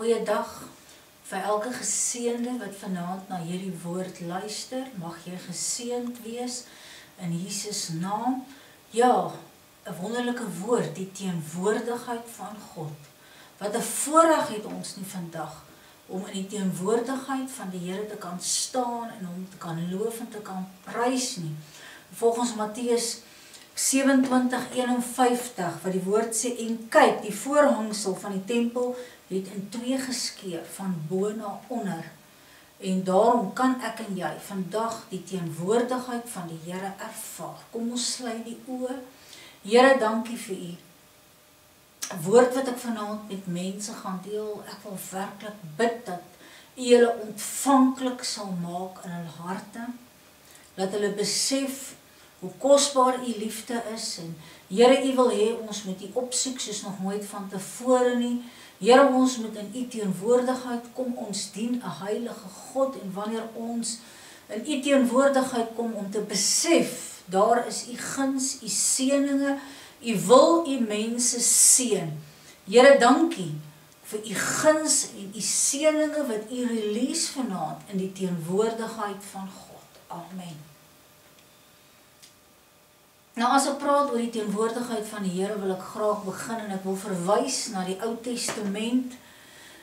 Goeiedag vir elke geseënde wat vanaand na hierdie woord luister. Mag jy geseënd wees in Jesus naam. Ja, 'n wonderlike woord, die teenwoordigheid van God. Wat 'n voorreg het ons nie vandag om in die teenwoordigheid van die Here te kan staan en hom te kan loof en te kan prys nie. Volgens Matteus 27:51 wat die woord sê, en kyk, die voorhangsel van die tempel het in twee geskeur van bo na onder. En daarom kan ek en jy vandag die teenwoordigheid van die Here ervaar. Kom ons sluit die oë. Here, dankie vir u woord wat ek vanaand met mense gaan deel. Ek wil werklik bid dat u hulle ontvanklik sal maak in hulle harte. Dat hulle besef hoe kosbaar u liefde is. En Here, u wil hê ons moet u opsoek soos nog nooit van tevore nie. Here, ons moet in u teenwoordigheid kom, ons dien 'n heilige God, en wanneer ons in u teenwoordigheid kom om te besef, daar is u guns, u seëninge, u wil u mense seën. Here, dankie vir u guns en u seëninge wat u release vanaand in die teenwoordigheid van God. Amen. Nou, as ek praat oor die teenwoordigheid van die Here, wil ek graag begin en ek wil verwys na die Ou Testament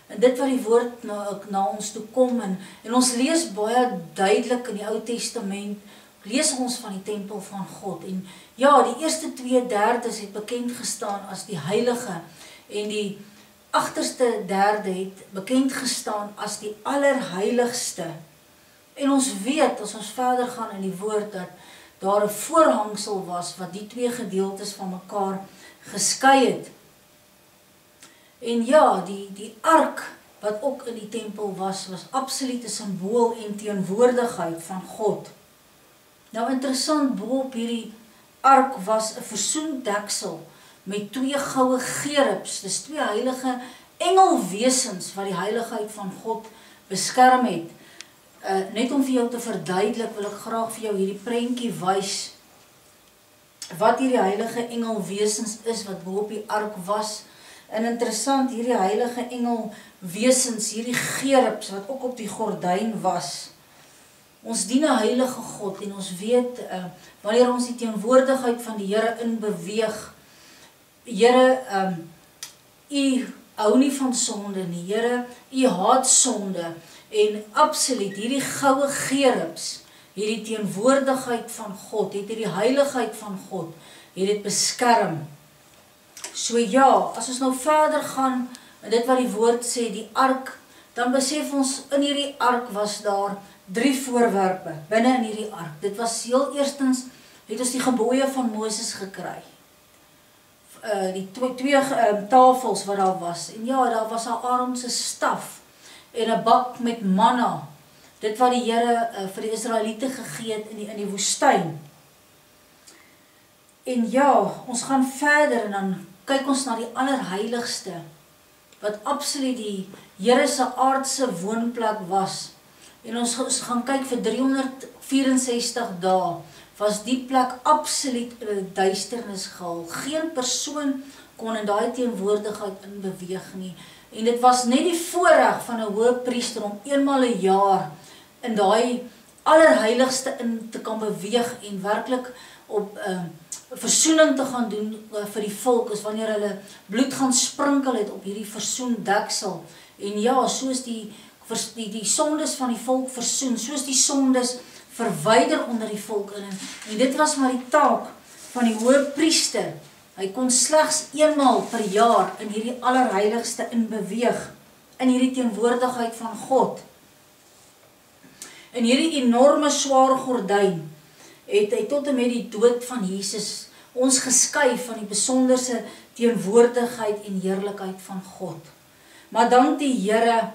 en dit wat die woord na ons toe kom en ons lees baie duidelik in die Ou Testament, lees ons van die tempel van God en ja, die eerste 2/3 het bekend gestaan as die heilige en die agterste derde het bekend gestaan as die allerheiligste. En ons weet, as ons verder gaan in die woord, dat daar 'n voorhangsel was wat die twee gedeeltes van mekaar geskei het. En ja, die ark wat ook in die tempel was absoluut 'n simbool en teenwoordigheid van God. Nou interessant, bo op hierdie ark was 'n versoendeksel met twee goue gerubs, dis twee heilige engelwesens wat die heiligheid van God beskerm het. Net om vir jou te verduidelik, wil ek graag vir jou hierdie prentjie wys, wat hierdie heilige engelwesens is, wat bo op die ark was. En interessant, hierdie heilige engelwesens, hierdie gerubs, wat ook op die gordyn was. Ons dien 'n heilige God, en ons weet, wanneer ons die teenwoordigheid van die Here in beweeg, Here, u hou nie van sonde nie, Here, u haat sonde, en absoluut, hierdie goue gerubs, hierdie teenwoordigheid van God, het hierdie heiligheid van God, het dit beskerm. So ja, as ons nou verder gaan, en dit wat die woord sê, die ark, dan besef ons, in hierdie ark was daar 3 voorwerpe, binne in hierdie ark. Dit was heel eerstens, het ons die gebooie van Moses gekry. Die twee tafels wat daar was, en ja, daar was Aaron se staf, en 'n bak met manna, dit wat die Here vir die Israeliete gegee het in die woestyn. En ja, ons gaan verder en dan kyk ons na die allerheiligste, wat absoluut die Here se aardse woonplek was. En ons gaan kyk vir 364 dae, was die plek absoluut in 'n duisternis gehul. Geen persoon kon in daai teenwoordigheid in beweeg nie. En dit was net die voorreg van 'n hoëpriester om eenmal 'n jaar in daai allerheiligste in te kan beweeg en werklik op versoening te gaan doen vir die volk, is wanneer hulle bloed gaan sprinkel het op hierdie versoendeksel. En ja, soos die sondes van die volk versoen, soos die sondes verwyder onder die volk in. En dit was maar die taak van die hoëpriester. Hy kon slegs eenmaal per jaar in hierdie allerheiligste in beweeg, in hierdie teenwoordigheid van God. En hierdie enorme swaar gordyn het hy tot en met die dood van Jesus ons geskei van die besonderse teenwoordigheid en heerlikheid van God. Maar dank die Here,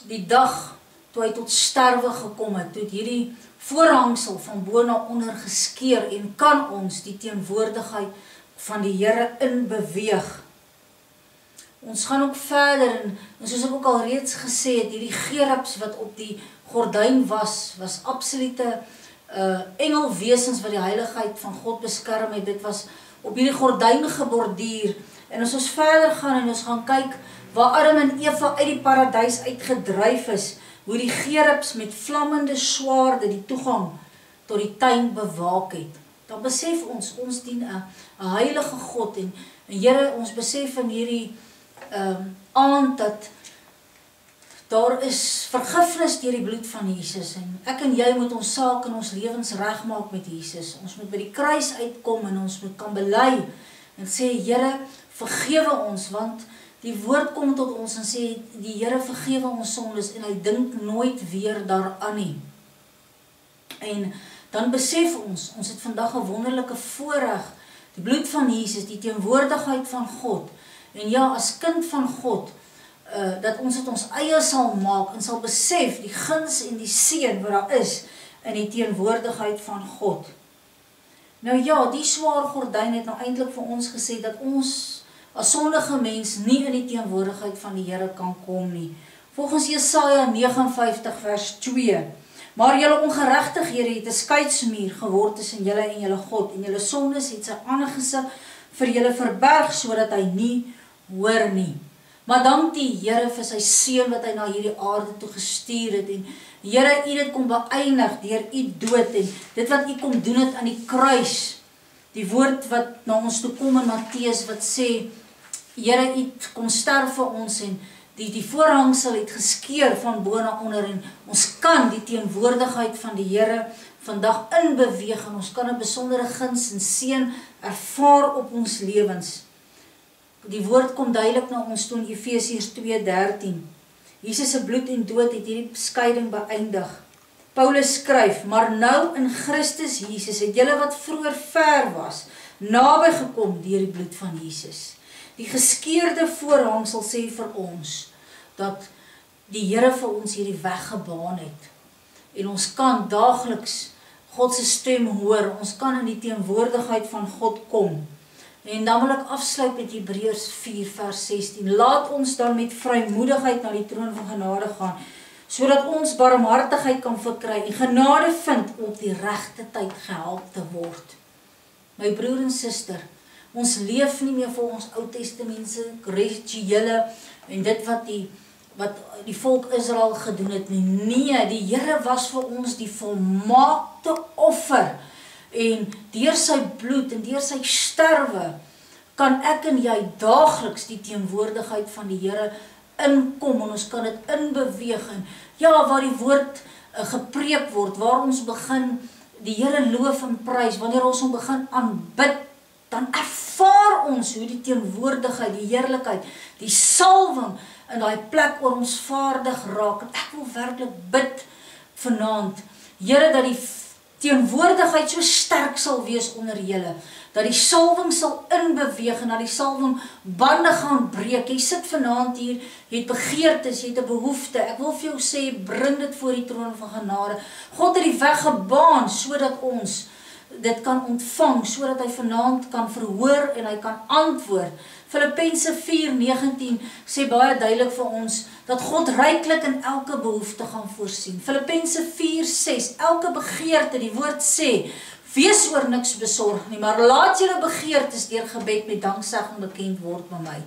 die dag toe hy tot sterwe gekom het, toe hierdie voorhangsel van bo na onder geskeur en kan ons die teenwoordigheid van die Here in beweeg. Ons gaan ook verder en soos ek ook al reeds gesê het, hierdie gerubs wat op die gordyn was absolute engelwesens wat die heiligheid van God beskerm het. Dit was op hierdie gordyn geborduur. En as ons verder gaan en ons gaan kyk waar Adam en Eva uit die paradys uitgedryf is, hoe die gerubs met vlammende swaarde die toegang tot die tuin bewaak het. Dan besef ons dien 'n heilige God en Here, ons besef in hierdie aand dat daar is vergifnis deur die bloed van Jesus en ek en jy moet ons saak in ons lewens regmaak met Jesus. Ons moet by die kruis uitkom en ons moet kan bely en sê, Here, vergewe ons, want die woord kom tot ons en sê, die Here vergewe ons sondes en hy dink nooit weer daaraan nie. En dan besef ons het vandag 'n wonderlike voorreg, die bloed van Jesus, die teenwoordigheid van God, en ja, as kind van God, dat ons het ons eie sal maak, en sal besef die guns en die seën wat daar is, in die teenwoordigheid van God. Nou ja, die swaar gordyn het nou eintlik vir ons gesê, dat ons, as sondige mens, nie in die teenwoordigheid van die Here kan kom nie. Volgens Jesaja 59 vers 2, maar julle ongeregtighede het 'n skeidsmuur geword tussen julle en julle God, en julle sondes het sy aangesig vir julle verberg, sodat hy nie hoor nie. Maar dank die Here vir sy seun wat hy na hierdie aarde toe gestuur het, en Here, u dit kom beëindig deur u dood, en dit wat u kom doen het aan die kruis, die woord wat na ons toe kom in Matteus, wat sê, Here, u kom sterf vir ons, en die voorhangsel het geskeur van bo na onder, en ons kan die teenwoordigheid van die Here vandag inbeweeg, en ons kan 'n besondere guns en seën ervaar op ons lewens. Die woord kom duidelik na ons toe in Efesiërs 2:13. Jesus se bloed en dood het hierdie skeiding beëindig. Paulus skryf, maar nou in Christus Jesus het julle wat vroeër ver was, naby gekom deur die bloed van Jesus. Die geskeurde voorhangsel sê vir ons, dat die Here vir ons hierdie weg gebaan het. En ons kan daagliks God se stem hoor, ons kan in die teenwoordigheid van God kom. En dan wil ek afsluit met Hebreërs 4 vers 16. Laat ons dan met vrymoedigheid na die troon van genade gaan, sodat ons barmhartigheid kan verkry en genade vind om op die regte tyd gehelp te word. My broer en suster, ons leef nie meer vir ons Ou Testamentse rituele en dit wat die volk Israel gedoen het nie. Nee, die Here was vir ons die volmaakte offer. En deur sy bloed en deur sy sterwe kan ek en jy daagliks die teenwoordigheid van die Here inkom en ons kan dit inbeweeg. En ja, waar die woord gepreek word, waar ons begin die Here loof en prys, wanneer ons hom begin aanbid, dan ervaar ons hoe die teenwoordigheid, die heerlikheid, die salwing in daai plek oor ons vaardig raak. En ek wil werklik bid vanaand, Here, dat die teenwoordigheid so sterk sal wees onder julle, dat die salwing sal inbeweeg en dat die salwing bande gaan breek. Jy sit vanaand hier, jy het begeertes, jy het 'n behoefte. Ek wil vir jou sê, bring dit voor die troon van genade. God het die weg gebaan sodat ons dit kan ontvang, sodat hy vanaand kan verhoor en hy kan antwoord. Filippense 4:19 sê baie duidelik vir ons, dat God ryklik in elke behoefte gaan voorsien. Filippense 4:6, elke begeerte, die woord sê, wees oor niks besorg nie, maar laat julle begeertes deur gebed met danksegging bekend word by my.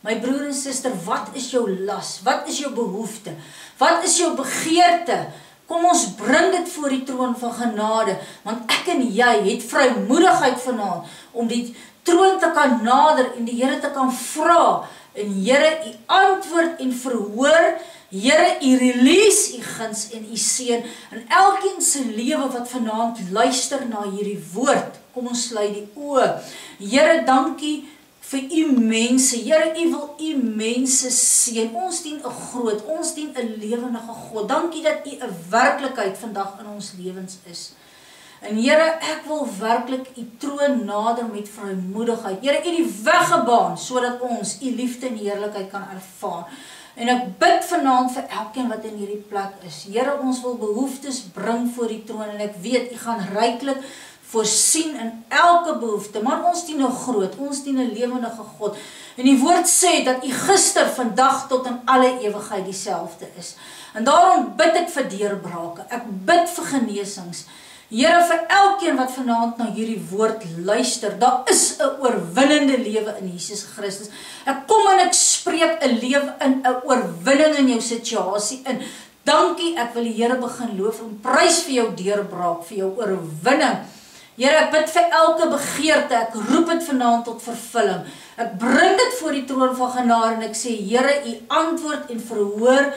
My broer en suster, wat is jou las? Wat is jou behoefte? Wat is jou begeerte? Kom ons bring dit voor die troon van genade, want ek en jy het vrymoedigheid vanaand om die troon te kan nader en die Here te kan vra. En Here, u antwoord en verhoor, Here, u release u guns en u seën in elkeen se lewe wat vanaand luister na hierdie woord. Kom ons sluit die oë. Here, dankie vir u mense. Here, u wil u mense seën. Ons dien 'n groot, ons dien 'n lewendige God. Dankie dat u 'n werklikheid vandag in ons lewens is. En Here, ek wil werklik u troon nader met vrymoedigheid. Here, u die weg gebaan, sodat ons u liefde en heerlikheid kan ervaar. En ek bid vanaand vir elkeen wat in hierdie plek is. Here, ons wil behoeftes bring voor die troon, en ek weet, u gaan ryklik voorsien in elke behoefte, maar ons dien 'n groot, ons dien 'n lewendige God. En die woord sê dat u gister, vandag tot in alle ewigheid dieselfde is. En daarom bid ek vir deurbrake, ek bid vir genesings. Here, vir elkeen wat vanaand na hierdie woord luister, daar is 'n oorwinnende lewe in Jesus Christus. Ek kom en ek spreek spreek 'n lewe in, 'n oorwinning in jou situasie in. Dankie, ek wil die Here begin loof en prys vir jou deurbraak, vir jou oorwinning. Here, ek bid vir elke begeerte, ek roep dit vanaand tot vervulling. Ek bring dit voor die troon van genade en ek sê, Here, U antwoord en verhoor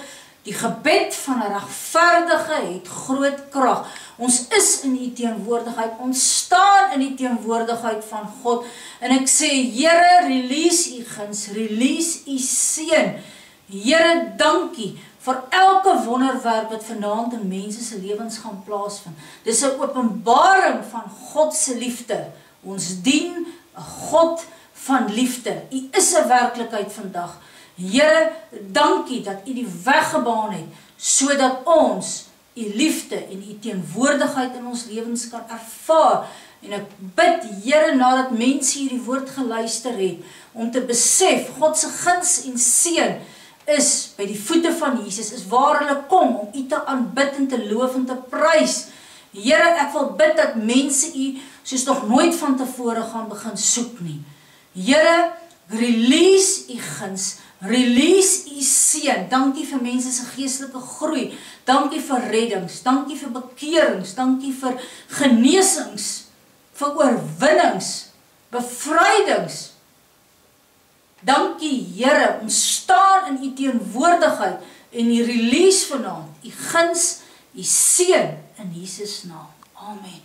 die gebed van 'n regverdige het groot krag. Ons is in U teenwoordigheid, ons staan in die teenwoordigheid van God. En ek sê, Here, release U guns, release U seën. Here, dankie vir elke wonderwerk wat vanaand in mense se lewens gaan plaasvind. Dis 'n openbaring van God se liefde. Ons dien 'n God van liefde. U is 'n werklikheid vandag. Here, dankie dat U die weg gebaan het, sodat ons U liefde en U teenwoordigheid in ons lewens kan ervaar. En ek bid, Here, nadat mense hierdie woord geluister het, om te besef, God se guns en seën is by die voete van Jesus, is waar hulle kom om U te aanbid en te loof en te prys. Here, ek wil bid dat mense U soos nog nooit van tevore gaan begin soek nie. Here, release U guns, release U seën. Dankie vir mense se geestelike groei. Dankie vir reddings, dankie vir bekerings, dankie vir genesings, vir oorwinnings, bevrydings. Dankie, Here, ons staan in U teenwoordigheid en U release vanaand, U guns, U seën in Jesus naam. Amen.